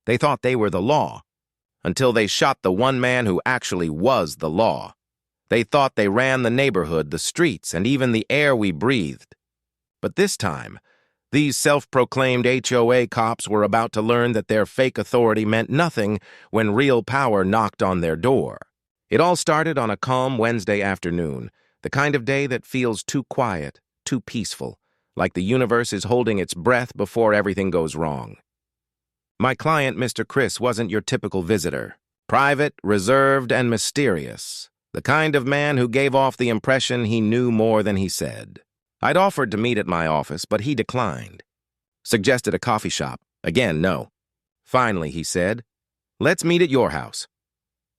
They thought they were the law, until they shot the one man who actually was the law. They thought they ran the neighborhood, the streets, and even the air we breathed. But this time, these self-proclaimed HOA cops were about to learn that their fake authority meant nothing when real power knocked on their door. It all started on a calm Wednesday afternoon, the kind of day that feels too quiet, too peaceful, like the universe is holding its breath before everything goes wrong. My client, Mr. Chris, wasn't your typical visitor. Private, reserved, and mysterious. The kind of man who gave off the impression he knew more than he said. I'd offered to meet at my office, but he declined. Suggested a coffee shop. Again, no. Finally, he said, "Let's meet at your house."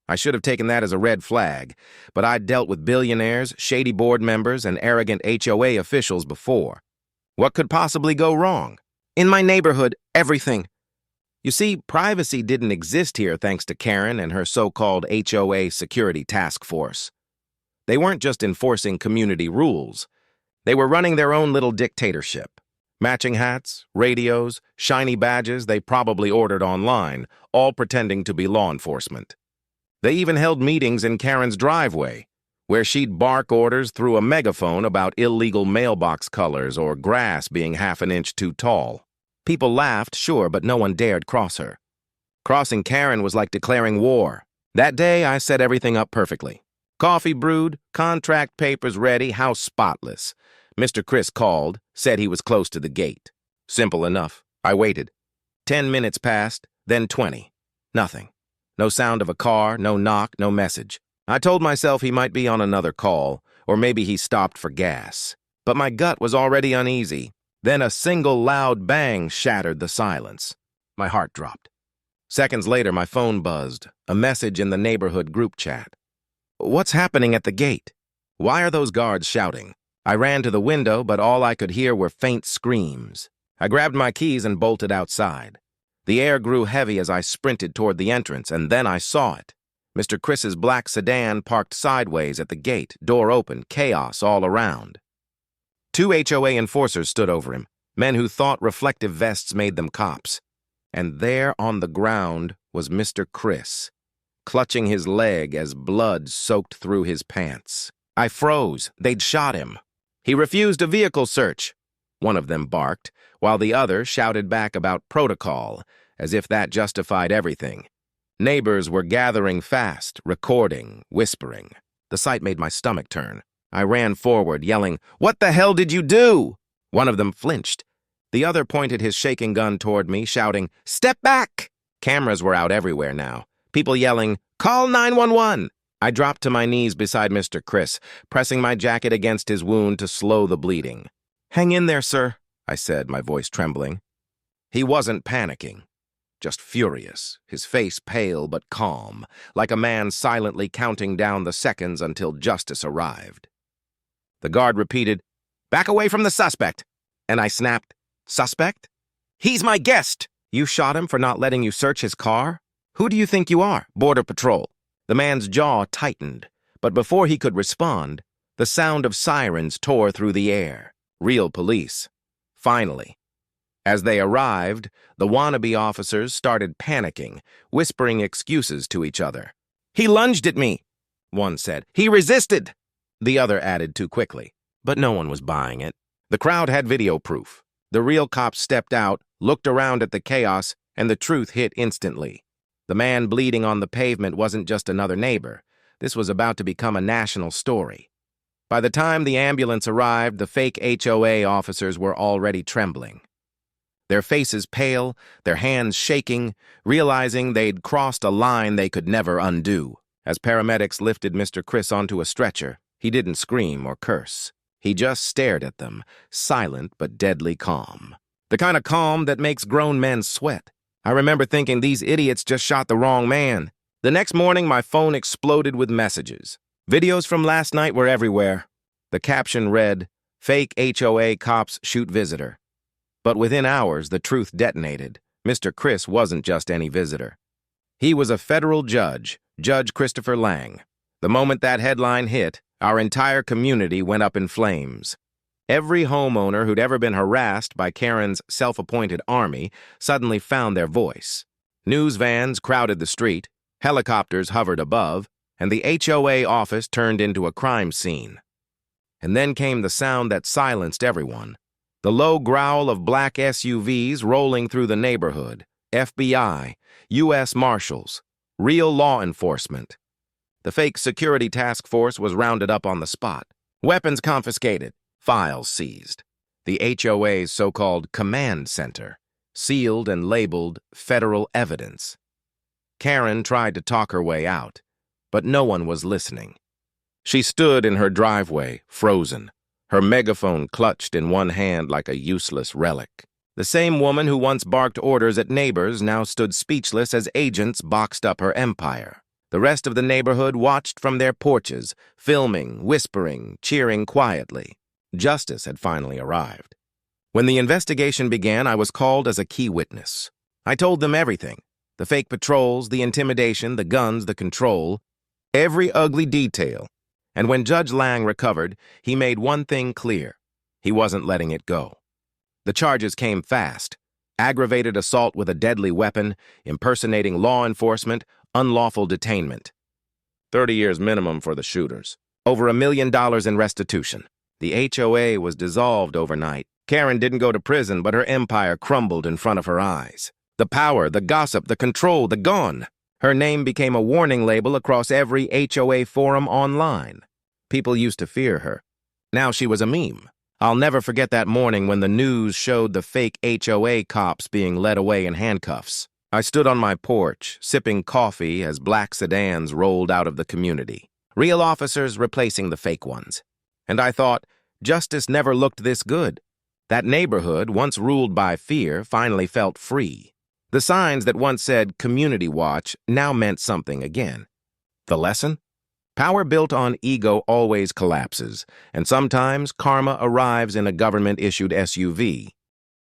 I should have taken that as a red flag, but I'd dealt with billionaires, shady board members, and arrogant HOA officials before. What could possibly go wrong? In my neighborhood, everything. You see, privacy didn't exist here thanks to Karen and her so-called HOA security task force. They weren't just enforcing community rules. They were running their own little dictatorship. Matching hats, radios, shiny badges they probably ordered online, all pretending to be law enforcement. They even held meetings in Karen's driveway, where she'd bark orders through a megaphone about illegal mailbox colors or grass being half an inch too tall. People laughed, sure, but no one dared cross her. Crossing Karen was like declaring war. That day, I set everything up perfectly. Coffee brewed, contract papers ready, house spotless. Mr. Chris called, said he was close to the gate. Simple enough. I waited. 10 minutes passed, then 20. Nothing. No sound of a car, no knock, no message. I told myself he might be on another call, or maybe he stopped for gas. But my gut was already uneasy. Then a single loud bang shattered the silence. My heart dropped. Seconds later, my phone buzzed, a message in the neighborhood group chat. "What's happening at the gate? Why are those guards shouting?" I ran to the window, but all I could hear were faint screams. I grabbed my keys and bolted outside. The air grew heavy as I sprinted toward the entrance, and then I saw it. Mr. Chris's black sedan parked sideways at the gate, door open, chaos all around. 2 HOA enforcers stood over him, men who thought reflective vests made them cops. And there on the ground was Mr. Chris, clutching his leg as blood soaked through his pants. I froze. They'd shot him. He refused a vehicle search. One of them barked, while the other shouted back about protocol, as if that justified everything. Neighbors were gathering fast, recording, whispering. The sight made my stomach turn. I ran forward, yelling, "What the hell did you do?" One of them flinched. The other pointed his shaking gun toward me, shouting, "Step back!" Cameras were out everywhere now. People yelling, "Call 911!" I dropped to my knees beside Mr. Chris, pressing my jacket against his wound to slow the bleeding. "Hang in there, sir," I said, my voice trembling. He wasn't panicking, just furious, his face pale but calm, like a man silently counting down the seconds until justice arrived. The guard repeated, "Back away from the suspect," and I snapped, "Suspect? He's my guest! You shot him for not letting you search his car? Who do you think you are, Border Patrol?" The man's jaw tightened, but before he could respond, the sound of sirens tore through the air. Real police. Finally. As they arrived, the wannabe officers started panicking, whispering excuses to each other. "He lunged at me," one said. "He resisted," the other added too quickly. But no one was buying it. The crowd had video proof. The real cops stepped out, looked around at the chaos, and the truth hit instantly. The man bleeding on the pavement wasn't just another neighbor. This was about to become a national story. By the time the ambulance arrived, the fake HOA officers were already trembling. Their faces pale, their hands shaking, realizing they'd crossed a line they could never undo. As paramedics lifted Mr. Chris onto a stretcher, he didn't scream or curse. He just stared at them, silent but deadly calm. The kind of calm that makes grown men sweat. I remember thinking these idiots just shot the wrong man. The next morning, my phone exploded with messages. Videos from last night were everywhere. The caption read, "Fake HOA cops shoot visitor." But within hours, the truth detonated. Mr. Chris wasn't just any visitor. He was a federal judge, Judge Christopher Lang. The moment that headline hit, our entire community went up in flames. Every homeowner who'd ever been harassed by Karen's self-appointed army suddenly found their voice. News vans crowded the street, helicopters hovered above, and the HOA office turned into a crime scene. And then came the sound that silenced everyone. The low growl of black SUVs rolling through the neighborhood. FBI, U.S. Marshals, real law enforcement. The fake security task force was rounded up on the spot. Weapons confiscated, files seized. The HOA's so-called command center, sealed and labeled federal evidence. Karen tried to talk her way out, but no one was listening. She stood in her driveway, frozen, her megaphone clutched in one hand like a useless relic. The same woman who once barked orders at neighbors now stood speechless as agents boxed up her empire. The rest of the neighborhood watched from their porches, filming, whispering, cheering quietly. Justice had finally arrived. When the investigation began, I was called as a key witness. I told them everything. The fake patrols, the intimidation, the guns, the control. Every ugly detail. And when Judge Lang recovered, he made one thing clear. He wasn't letting it go. The charges came fast. Aggravated assault with a deadly weapon, impersonating law enforcement, unlawful detainment. 30 years minimum for the shooters. Over $1 million in restitution. The HOA was dissolved overnight. Karen didn't go to prison, but her empire crumbled in front of her eyes. The power, the gossip, the control, the gone. Her name became a warning label across every HOA forum online. People used to fear her. Now she was a meme. I'll never forget that morning when the news showed the fake HOA cops being led away in handcuffs. I stood on my porch, sipping coffee as black sedans rolled out of the community. Real officers replacing the fake ones. And I thought, justice never looked this good. That neighborhood, once ruled by fear, finally felt free. The signs that once said Community Watch now meant something again. The lesson? Power built on ego always collapses, and sometimes karma arrives in a government-issued SUV.